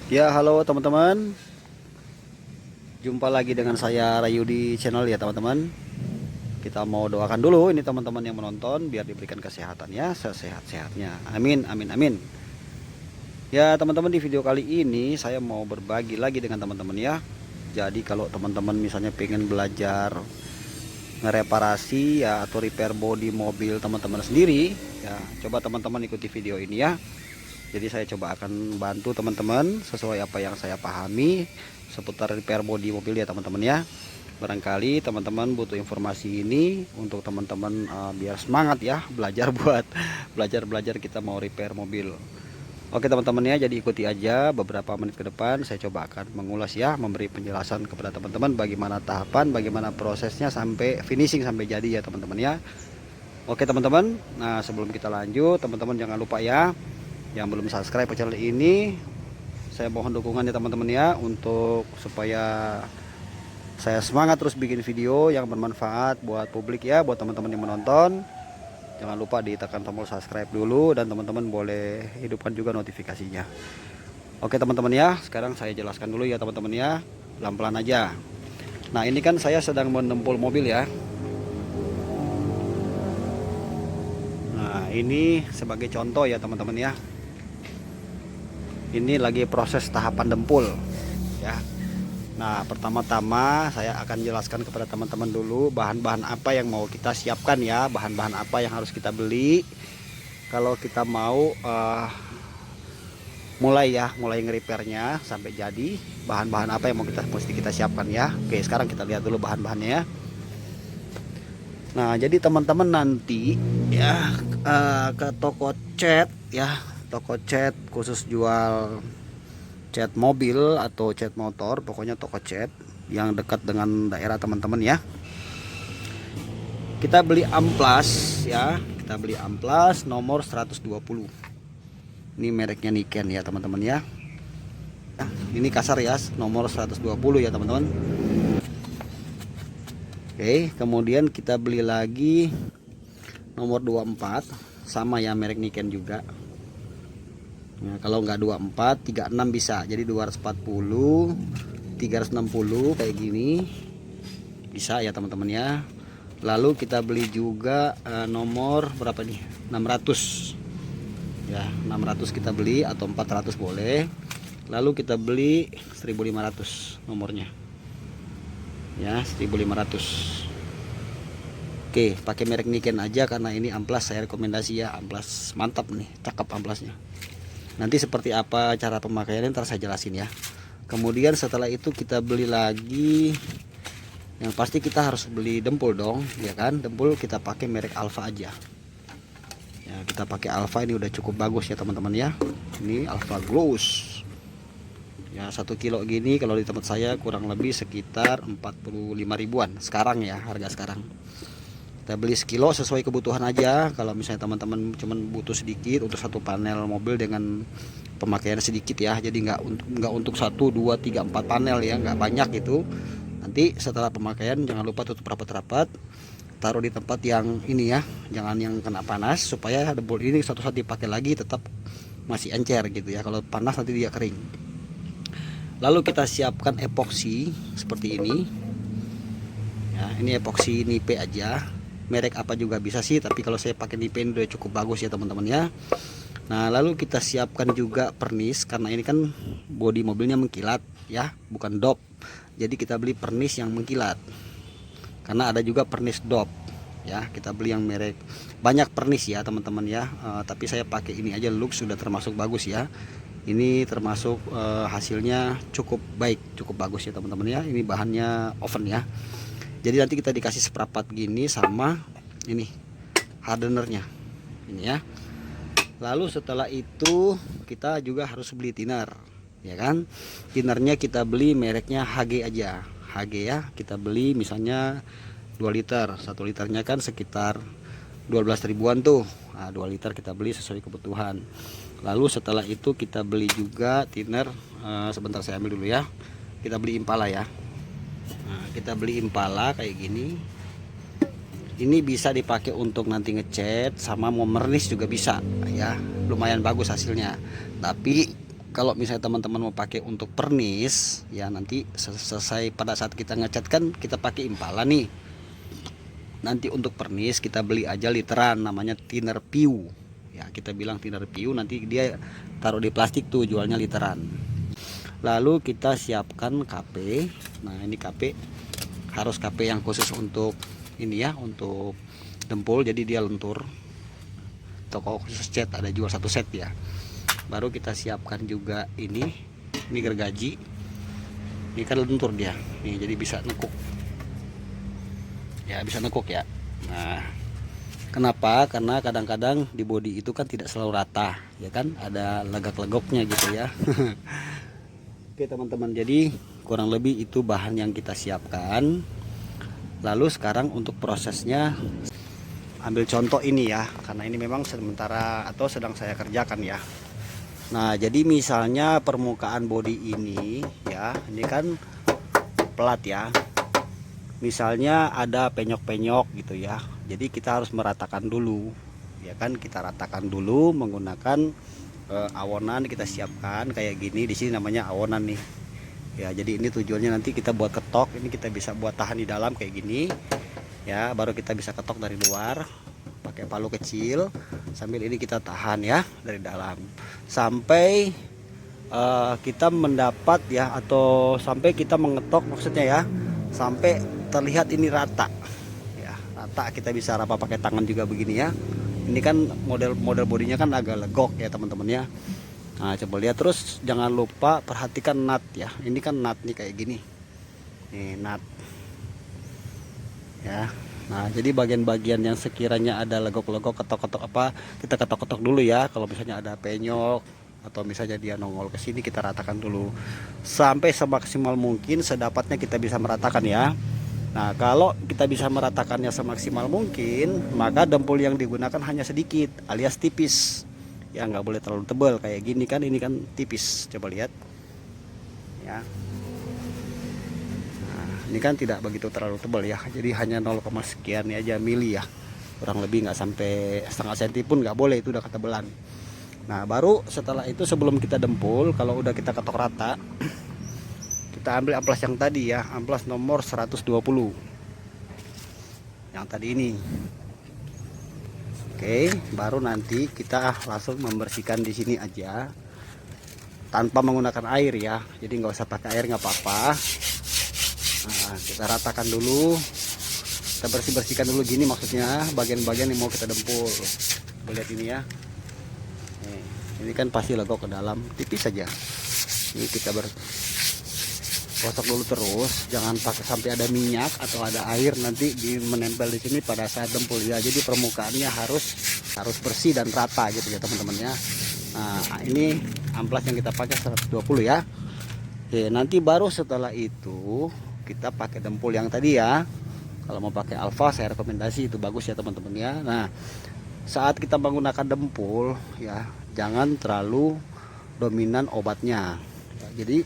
Ya, halo teman-teman. Jumpa lagi dengan saya Rayu di channel ya teman-teman. Kita mau doakan dulu ini teman-teman yang menonton biar diberikan kesehatan ya, sesehat-sehatnya. Amin, amin, amin. Ya teman-teman, di video kali ini saya mau berbagi lagi dengan teman-teman ya. Jadi kalau teman-teman misalnya pengen belajar ngereparasi ya atau repair bodi mobil teman-teman sendiri, ya coba teman-teman ikuti video ini ya. Jadi saya coba akan bantu teman-teman sesuai apa yang saya pahami seputar repair bodi mobil ya teman-teman ya. Barangkali teman-teman butuh informasi ini untuk teman-teman biar semangat ya belajar buat belajar kita mau repair mobil. Oke teman-teman ya, jadi ikuti aja beberapa menit ke depan saya coba akan mengulas ya, memberi penjelasan kepada teman-teman bagaimana tahapan, bagaimana prosesnya sampai finishing, sampai jadi ya teman-teman ya. Oke teman-teman, nah sebelum kita lanjut teman-teman jangan lupa ya, yang belum subscribe channel ini, saya mohon dukungannya teman-teman ya, untuk supaya saya semangat terus bikin video yang bermanfaat buat publik ya, buat teman-teman yang menonton. Jangan lupa ditekan tombol subscribe dulu, dan teman-teman boleh hidupkan juga notifikasinya. Oke teman-teman ya, sekarang saya jelaskan dulu ya teman-teman ya, pelan-pelan aja. Nah ini kan saya sedang menempul mobil ya. Nah ini sebagai contoh ya teman-teman ya, ini lagi proses tahapan dempul ya. Nah pertama-tama saya akan jelaskan kepada teman-teman dulu bahan-bahan apa yang mau kita siapkan ya, bahan-bahan apa yang harus kita beli kalau kita mau mulai nge-repairnya sampai jadi. Bahan-bahan apa yang mesti kita siapkan ya. Oke, sekarang kita lihat dulu bahan-bahannya ya. Nah jadi teman-teman nanti ya ke toko cat ya, toko cat khusus jual cat mobil atau cat motor, pokoknya toko cat yang dekat dengan daerah teman-teman ya. Kita beli amplas ya, kita beli amplas nomor 120. Ini mereknya Niken ya teman-teman ya. Ini kasar ya, nomor 120 ya teman-teman. Oke, kemudian kita beli lagi nomor 24, sama ya, merek Niken juga. Nah, kalau nggak 24, 36 bisa. Jadi 240, 360 kayak gini. Bisa ya teman-teman ya. Lalu kita beli juga nomor berapa nih? 600. Ya, 600 kita beli, atau 400 boleh. Lalu kita beli 1500 nomornya. Ya, 1500. Oke, pakai merek Niken aja karena ini amplas saya rekomendasi ya. Amplas mantap nih, cakep amplasnya. Nanti seperti apa cara pemakaiannya ntar saya jelasin ya. Kemudian setelah itu kita beli lagi, yang pasti kita harus beli dempul dong ya kan. Dempul kita pakai merek Alfa aja ya, kita pakai Alfa, ini udah cukup bagus ya teman-teman ya. Ini Alfa Gloss ya, 1 kilo gini kalau di tempat saya kurang lebih sekitar 45 ribuan sekarang ya, harga sekarang. Kita beli sekilo sesuai kebutuhan aja. Kalau misalnya teman-teman cuman butuh sedikit untuk satu panel mobil dengan pemakaian sedikit ya, jadi nggak untuk 1, 2, 3, 4 panel ya, nggak banyak itu. Nanti setelah pemakaian jangan lupa tutup rapat-rapat, taruh di tempat yang ini ya, jangan yang kena panas, supaya dempul ini suatu saat dipakai lagi tetap masih encer gitu ya. Kalau panas nanti dia kering. Lalu kita siapkan epoksi seperti ini ya. Ini epoksi Nipe aja, merek apa juga bisa sih, tapi kalau saya pakai Nipe ini udah cukup bagus ya teman-teman ya. Nah lalu kita siapkan juga pernis, karena ini kan bodi mobilnya mengkilat ya, bukan dop. Jadi kita beli pernis yang mengkilat, karena ada juga pernis dop ya. Kita beli yang merek, banyak pernis ya teman-teman ya, tapi saya pakai ini aja, look sudah termasuk bagus ya. Ini termasuk hasilnya cukup baik, cukup bagus ya teman-teman ya. Ini bahannya oven ya. Jadi nanti kita dikasih seperempat gini sama ini hardenernya ini ya. Lalu setelah itu kita juga harus beli thinner ya kan. Thinnernya kita beli mereknya HG aja, HG ya. Kita beli misalnya 2 liter, 1 liternya kan sekitar 12 ribuan tuh. Nah, 2 liter kita beli sesuai kebutuhan. Lalu setelah itu kita beli juga thinner, sebentar saya ambil dulu ya. Kita beli Impala ya. Nah, kita beli Impala kayak gini. Ini bisa dipakai untuk nanti ngecat sama mau mernis juga bisa ya. Lumayan bagus hasilnya. Tapi kalau misalnya teman-teman mau pakai untuk pernis ya, nanti selesai pada saat kita ngecat kan kita pakai Impala nih. Nanti untuk pernis kita beli aja literan, namanya thinner piu ya, kita bilang thinner piu, nanti dia taruh di plastik tuh, jualnya literan. Lalu kita siapkan KP. Nah ini KP harus KP yang khusus untuk ini ya, untuk dempul, jadi dia lentur. Toko khusus cat ada jual satu set ya. Baru kita siapkan juga ini gergaji. Ini kan lentur dia nih, jadi bisa nekuk ya, bisa nekuk ya. Nah kenapa, karena kadang-kadang di bodi itu kan tidak selalu rata ya kan, ada legak-legoknya gitu ya. Oke teman-teman, jadi kurang lebih itu bahan yang kita siapkan. Lalu sekarang untuk prosesnya, ambil contoh ini ya, karena ini memang sementara atau sedang saya kerjakan ya. Nah jadi misalnya permukaan bodi ini ya, ini kan pelat ya, misalnya ada penyok-penyok gitu ya, jadi kita harus meratakan dulu ya kan, kita ratakan dulu menggunakan awonan. Kita siapkan kayak gini, di sini namanya awonan nih ya. Jadi ini tujuannya nanti kita buat ketok, ini kita bisa buat tahan di dalam kayak gini ya, baru kita bisa ketok dari luar pakai palu kecil, sambil ini kita tahan ya dari dalam sampai kita mendapat ya, atau sampai kita mengetok maksudnya ya, sampai terlihat ini rata ya, rata. Kita bisa raba pakai tangan juga begini ya. Ini kan model bodinya kan agak legok ya teman-teman ya. Nah coba lihat, terus jangan lupa perhatikan nut ya, ini kan nut nih kayak gini nih, nut ya. Nah jadi bagian-bagian yang sekiranya ada legok-legok, ketok-ketok apa, kita ketok-ketok dulu ya. Kalau misalnya ada penyok atau misalnya dia nongol ke sini, kita ratakan dulu sampai semaksimal mungkin, sedapatnya kita bisa meratakan ya. Nah kalau kita bisa meratakannya semaksimal mungkin, maka dempul yang digunakan hanya sedikit alias tipis ya, nggak boleh terlalu tebal kayak gini kan, ini kan tipis, coba lihat ya. Ini kan tidak begitu terlalu tebal ya, jadi hanya 0, sekian aja mili ya, kurang lebih, nggak sampai setengah senti pun nggak boleh, itu udah ketebalan. Nah baru setelah itu, sebelum kita dempul, kalau udah kita ketok rata, kita ambil amplas yang tadi ya, amplas nomor 120 yang tadi ini. Oke, baru nanti kita langsung membersihkan di sini aja tanpa menggunakan air ya, jadi nggak usah pakai air, nggak apa-apa. Nah, kita ratakan dulu, kita bersihkan dulu gini, maksudnya bagian-bagian yang mau kita dempul. Lihat ini ya, ini kan pasti legok ke dalam, tipis saja. Ini kita gosok dulu terus, jangan pakai sampai ada minyak atau ada air nanti menempel di sini pada saat dempul ya. Jadi permukaannya harus bersih dan rata gitu ya teman-teman ya. Nah ini amplas yang kita pakai 120 ya. Oke, nanti baru setelah itu kita pakai dempul yang tadi ya. Kalau mau pakai alfa saya rekomendasi, itu bagus ya teman-teman ya. Nah saat kita menggunakan dempul ya, jangan terlalu dominan obatnya ya, jadi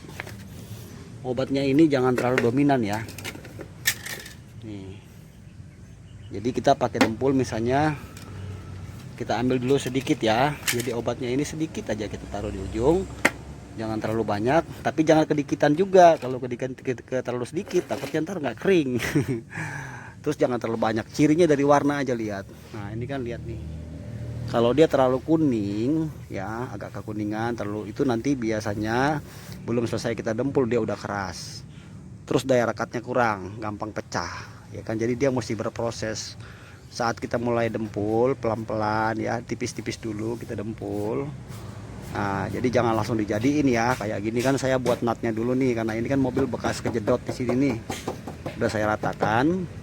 obatnya ini jangan terlalu dominan ya. Nih, jadi kita pakai dempul misalnya kita ambil dulu sedikit ya, jadi obatnya ini sedikit aja kita taruh di ujung, jangan terlalu banyak, tapi jangan kedikitan juga. Kalau kedikitan terlalu sedikit takutnya ntar nggak kering. Terus jangan terlalu banyak, cirinya dari warna aja, lihat. Nah ini kan lihat nih, kalau dia terlalu kuning ya, agak kekuningan terlalu, itu nanti biasanya belum selesai kita dempul dia udah keras, terus daya rekatnya kurang, gampang pecah ya kan. Jadi dia mesti berproses. Saat kita mulai dempul pelan-pelan ya, tipis-tipis dulu kita dempul. Nah jadi jangan langsung dijadiin ya, kayak gini kan saya buat nutnya dulu nih, karena ini kan mobil bekas kejedot di sini nih, udah saya ratakan.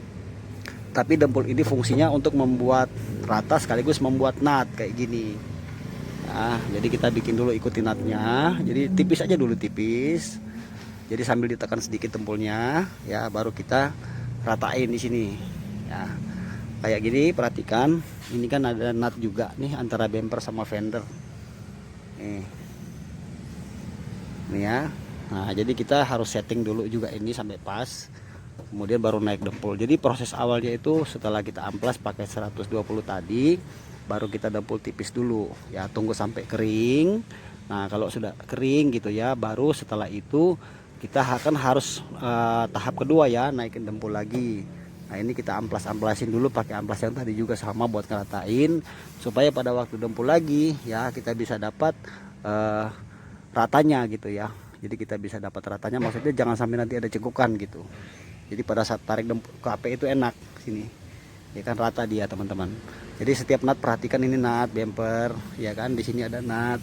Tapi dempul ini fungsinya untuk membuat rata sekaligus membuat nut kayak gini. Nah, jadi kita bikin dulu, ikuti nutnya. Jadi tipis aja dulu, tipis. Jadi sambil ditekan sedikit dempulnya, ya baru kita ratain di sini. Ya, kayak gini, perhatikan. Ini kan ada nut juga nih antara bumper sama fender. Nih ya. Nah, jadi kita harus setting dulu juga ini sampai pas. Kemudian baru naik dempul. Jadi proses awalnya itu setelah kita amplas pakai 120 tadi, baru kita dempul tipis dulu ya, tunggu sampai kering. Nah kalau sudah kering gitu ya, baru setelah itu kita akan harus tahap kedua ya, naikin dempul lagi. Nah ini kita amplas-amplasin dulu pakai amplas yang tadi juga sama buat ngeratain, supaya pada waktu dempul lagi ya kita bisa dapat ratanya gitu ya. Jadi kita bisa dapat ratanya, maksudnya jangan sampai nanti ada cekukan gitu. Jadi pada saat tarik dempul ke AP itu enak sini, ya kan, rata dia teman-teman. Jadi setiap nut perhatikan, ini nut bumper ya kan, di sini ada nut.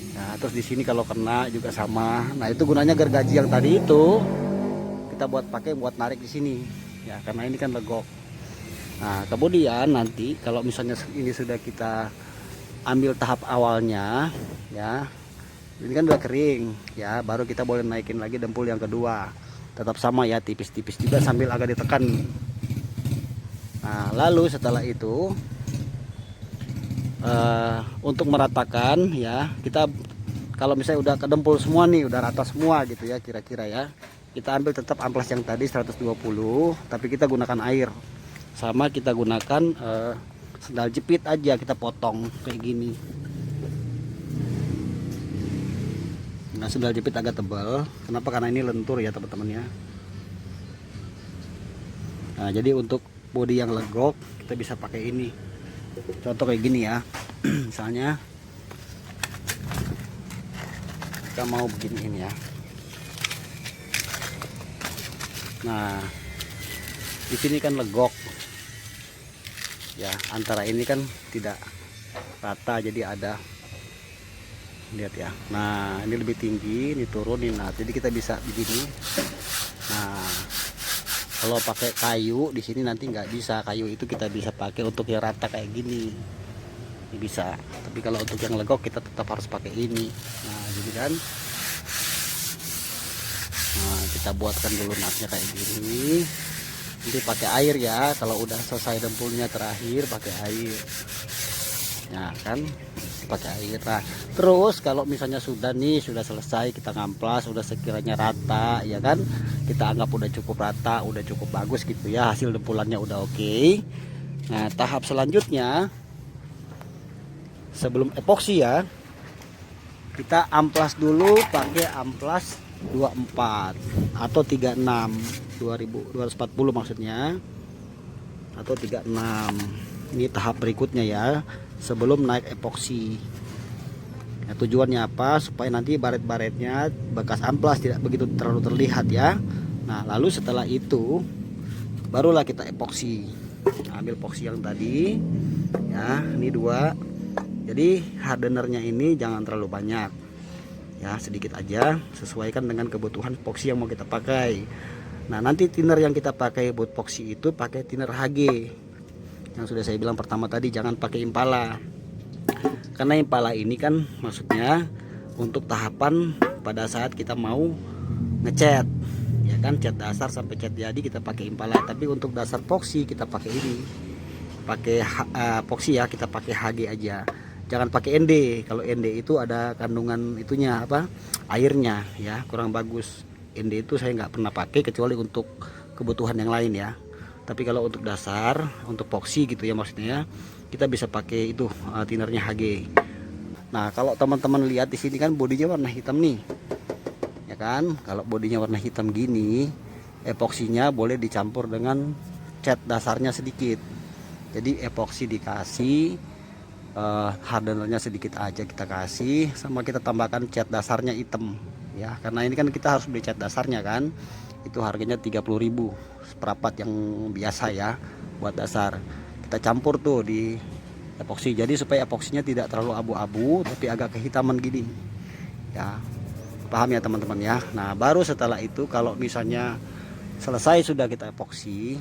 Nah terus di sini kalau kena juga sama. Nah itu gunanya gergaji yang tadi itu kita buat narik di sini ya, karena ini kan legok. Nah kemudian nanti kalau misalnya ini sudah kita ambil tahap awalnya ya, ini kan udah kering ya, baru kita boleh naikin lagi dempul yang kedua. Tetap sama ya, tipis-tipis juga sambil agak ditekan. Nah lalu setelah itu untuk meratakan ya, kita kalau misalnya udah kedempul semua nih, udah rata semua gitu ya kira-kira ya, kita ambil tetap amplas yang tadi 120, tapi kita gunakan air, sama kita gunakan sendal jepit aja, kita potong kayak gini. Nah sendal jepit agak tebal, kenapa? Karena ini lentur ya teman-teman ya. Nah jadi untuk bodi yang legok kita bisa pakai ini, contoh kayak gini ya. Misalnya kita mau beginiin ya. Nah di sini kan legok ya, antara ini kan tidak rata, jadi ada, lihat ya. Nah ini lebih tinggi, ini turunin. Nah jadi kita bisa begini. Nah kalau pakai kayu di sini nanti nggak bisa, kayu itu kita bisa pakai untuk yang rata kayak gini, ini bisa. Tapi kalau untuk yang legok kita tetap harus pakai ini. Nah jadi kan, nah kita buatkan dulu nutnya kayak gini. Nanti pakai air ya, kalau udah selesai dempulnya terakhir pakai air. Nah kan, pakai air. Nah terus kalau misalnya sudah selesai, kita ngamplas, udah sekiranya rata ya kan, kita anggap udah cukup rata, udah cukup bagus gitu ya, hasil dempulannya udah oke. Nah tahap selanjutnya sebelum epoksi ya, kita amplas dulu pakai amplas 24 atau 36, 2240 maksudnya, atau 36. Ini tahap berikutnya ya, sebelum naik epoksi. Nah, tujuannya apa? Supaya nanti baret-baretnya, bekas amplas tidak begitu terlalu terlihat ya. Nah lalu setelah itu barulah kita epoksi. Nah, ambil epoksi yang tadi ya, ini 2. Jadi hardenernya ini jangan terlalu banyak ya, sedikit aja, sesuaikan dengan kebutuhan epoksi yang mau kita pakai. Nah nanti thinner yang kita pakai buat epoksi itu pakai thinner HG yang sudah saya bilang pertama tadi, jangan pakai Impala. Karena Impala ini kan maksudnya untuk tahapan pada saat kita mau ngecat ya kan, cat dasar sampai cat jadi kita pakai Impala. Tapi untuk dasar epoksi kita pakai ini, pakai epoksi ya, kita pakai HG aja, jangan pakai ND. Kalau ND itu ada kandungan itunya apa, airnya ya, kurang bagus. ND itu saya nggak pernah pakai kecuali untuk kebutuhan yang lain ya. Tapi kalau untuk dasar, untuk epoksi gitu ya maksudnya, kita bisa pakai itu thinnernya HG. Nah kalau teman-teman lihat di sini kan bodinya warna hitam nih ya kan. Kalau bodinya warna hitam gini, epoksinya boleh dicampur dengan cat dasarnya sedikit. Jadi epoksi dikasih, hardenernya sedikit aja kita kasih, sama kita tambahkan cat dasarnya hitam ya, karena ini kan kita harus beli cat dasarnya kan, itu harganya 30.000 seperempat yang biasa ya buat dasar. Kita campur tuh di epoksi, jadi supaya epoksinya tidak terlalu abu-abu tapi agak kehitaman gini ya, paham ya teman-teman ya. Nah baru setelah itu kalau misalnya selesai sudah kita epoksi,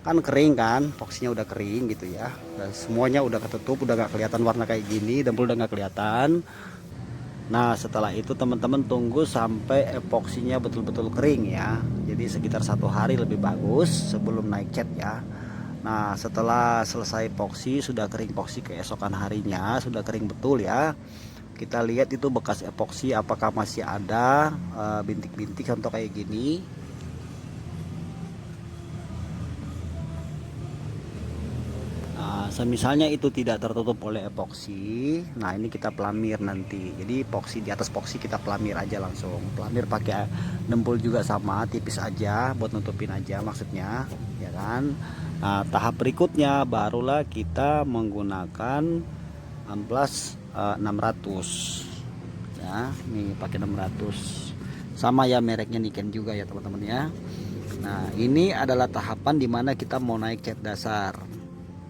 kan kering kan, epoksinya udah kering gitu ya, dan semuanya udah ketutup, udah gak kelihatan warna kayak gini, dempul udah gak kelihatan. Nah setelah itu teman-teman tunggu sampai epoksinya betul-betul kering ya, jadi sekitar 1 hari lebih bagus sebelum naik cat ya. Nah setelah selesai epoksi, sudah kering epoksi, keesokan harinya sudah kering betul ya, kita lihat itu bekas epoksi apakah masih ada bintik-bintik contoh kayak gini. Semisalnya itu tidak tertutup oleh epoksi, nah ini kita pelamir nanti. Jadi epoksi, di atas epoksi kita pelamir aja langsung. Pelamir pakai dempul juga sama, tipis aja buat nutupin aja maksudnya, ya kan. Nah, tahap berikutnya barulah kita menggunakan amplas 600. Ya, nih pakai 600. Sama ya, mereknya Niken juga ya teman-teman ya. Nah, ini adalah tahapan dimana kita mau naik cat dasar.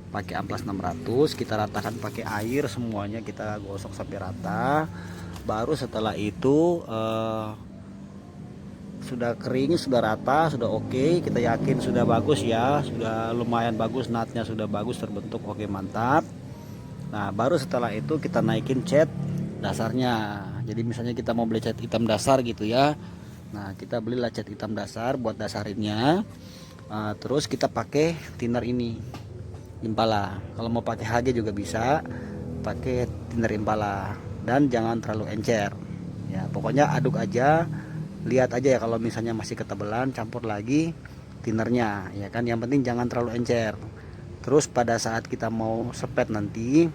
Pakai amplas 600, kita ratakan pakai air semuanya, kita gosok sampai rata. Baru setelah itu sudah kering, sudah rata, sudah oke, kita yakin sudah bagus ya, sudah lumayan bagus, natnya sudah bagus terbentuk, oke mantap. Nah, baru setelah itu kita naikin cat dasarnya. Jadi misalnya kita mau beli cat hitam dasar gitu ya. Nah, kita belilah cat hitam dasar buat dasarinnya. Terus kita pakai thinner ini, Impala. Kalau mau pakai HG juga bisa, pakai thinner Impala. Dan jangan terlalu encer. Ya, pokoknya aduk aja. Lihat aja ya, kalau misalnya masih ketebelan, campur lagi thinnernya, ya kan. Yang penting jangan terlalu encer. Terus pada saat kita mau sepet nanti,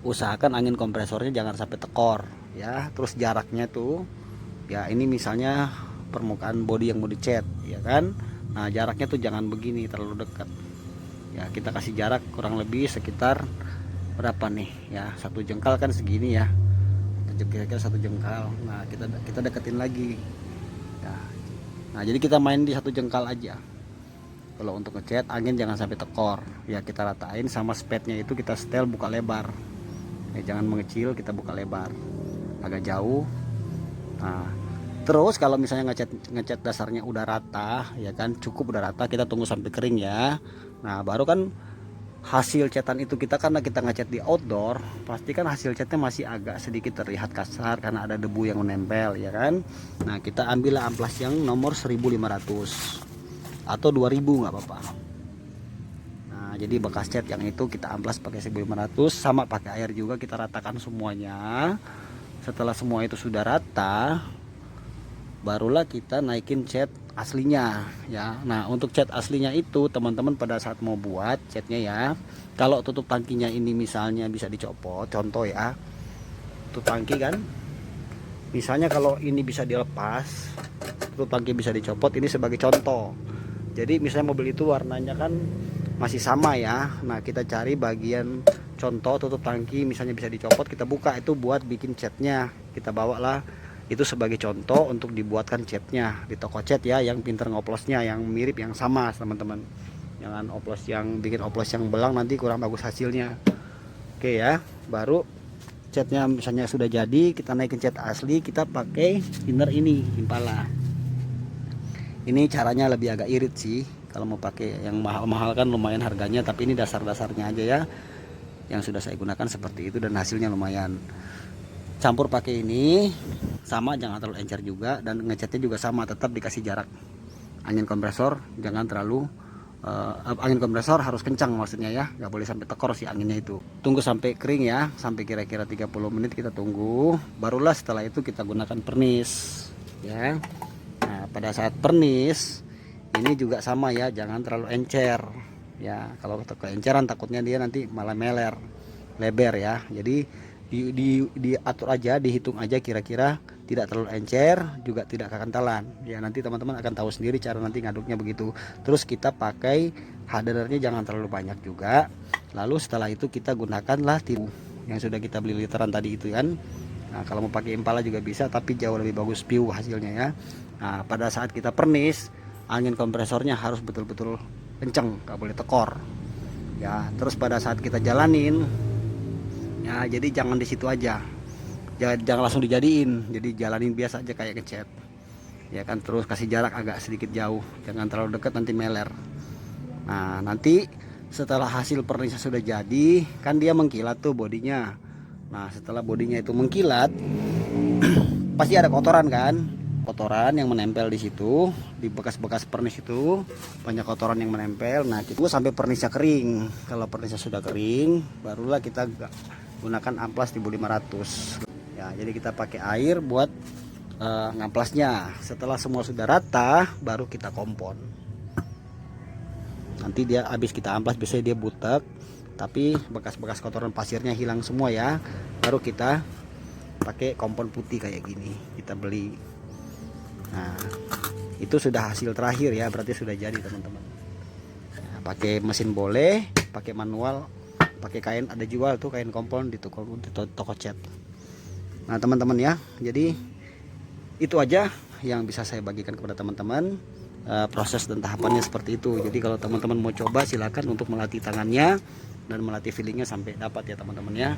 usahakan angin kompresornya jangan sampai tekor ya. Terus jaraknya tuh ya, ini misalnya permukaan body yang mau dicat ya kan. Nah, jaraknya tuh jangan begini terlalu dekat ya, kita kasih jarak kurang lebih sekitar berapa nih ya, 1 jengkal kan segini ya, kira-kira 1 jengkal. Nah, kita deketin lagi ya. Nah, jadi kita main di 1 jengkal aja. Kalau untuk ngecat angin jangan sampai tekor ya, kita ratain sama spetnya itu kita setel buka lebar ya, jangan mengecil, kita buka lebar agak jauh. Nah, terus kalau misalnya ngecat dasarnya udah rata ya kan, cukup udah rata, kita tunggu sampai kering ya. Nah, baru kan hasil catan itu kita, karena kita ngecat di outdoor, pasti kan hasil catnya masih agak sedikit terlihat kasar karena ada debu yang menempel ya kan. Nah, kita ambil amplas yang nomor 1500 atau 2000 nggak apa-apa. Nah, jadi bekas cat yang itu kita amplas pakai 1500, sama pakai air juga, kita ratakan semuanya. Setelah semua itu sudah rata, barulah kita naikin cat aslinya ya. Nah, untuk cat aslinya itu teman-teman pada saat mau buat catnya ya, kalau tutup tangkinya ini misalnya bisa dicopot, contoh ya, tutup tangki kan, misalnya kalau ini bisa dilepas, tutup tangki bisa dicopot, ini sebagai contoh. Jadi misalnya mobil itu warnanya kan masih sama ya, nah kita cari bagian contoh tutup tangki misalnya bisa dicopot, kita buka itu buat bikin catnya, kita bawalah itu sebagai contoh untuk dibuatkan catnya di toko cat ya, yang pinter ngoplosnya, yang mirip, yang sama teman-teman. Jangan oplos yang bikin oplos yang belang, nanti kurang bagus hasilnya. Oke ya, baru catnya misalnya sudah jadi, kita naikin cat asli, kita pakai thinner ini Impala. Ini caranya lebih agak irit sih, kalau mau pakai yang mahal-mahal kan lumayan harganya, tapi ini dasar-dasarnya aja ya yang sudah saya gunakan seperti itu dan hasilnya lumayan. Campur pakai ini sama, jangan terlalu encer juga, dan ngecatnya juga sama, tetap dikasih jarak. Angin kompresor jangan terlalu angin kompresor harus kencang maksudnya ya, nggak boleh sampai tekor si anginnya itu. Tunggu sampai kering ya, sampai kira-kira 30 menit kita tunggu, barulah setelah itu kita gunakan pernis ya. Nah, pada saat pernis ini juga sama ya, jangan terlalu encer ya, kalau keenceran takutnya dia nanti malah meler lebar ya. Jadi diatur aja, dihitung aja kira-kira, tidak terlalu encer juga tidak kekantalan ya. Nanti teman-teman akan tahu sendiri cara nanti ngaduknya begitu. Terus kita pakai hardenernya jangan terlalu banyak juga. Lalu setelah itu kita gunakanlah tipu yang sudah kita beli literan tadi itu kan. Nah, kalau mau pakai Impala juga bisa, tapi jauh lebih bagus piu hasilnya ya. Nah, pada saat kita pernis, angin kompresornya harus betul-betul kenceng, nggak boleh tekor ya. Terus pada saat kita jalanin ya, jadi jangan di situ aja, jangan langsung dijadiin, jadi jalanin biasa aja kayak ngecat ya kan. Terus kasih jarak agak sedikit jauh, jangan terlalu dekat nanti meler. Nah, nanti setelah hasil pernisnya sudah jadi kan, dia mengkilat tuh bodinya. Nah, setelah bodinya itu mengkilat pasti ada kotoran kan, kotoran yang menempel di situ, di bekas-bekas pernis itu banyak kotoran yang menempel. Nah, kita sampai pernisnya kering. Kalau pernisnya sudah kering, barulah kita gunakan amplas 1500 ya. Jadi kita pakai air buat ngamplasnya. Setelah semua sudah rata, baru kita kompon. Nanti dia habis kita amplas biasanya dia butek, tapi bekas-bekas kotoran pasirnya hilang semua ya. Baru kita pakai kompon putih kayak gini kita beli. Nah itu sudah hasil terakhir ya, berarti sudah jadi teman-teman. Nah, pakai mesin boleh, pakai manual, pakai kain, ada jual tuh kain kompon di toko cat. Nah teman-teman ya, jadi itu aja yang bisa saya bagikan kepada teman-teman. Proses dan tahapannya seperti itu. Jadi kalau teman-teman mau coba silakan untuk melatih tangannya dan melatih feelingnya sampai dapat ya teman-teman ya.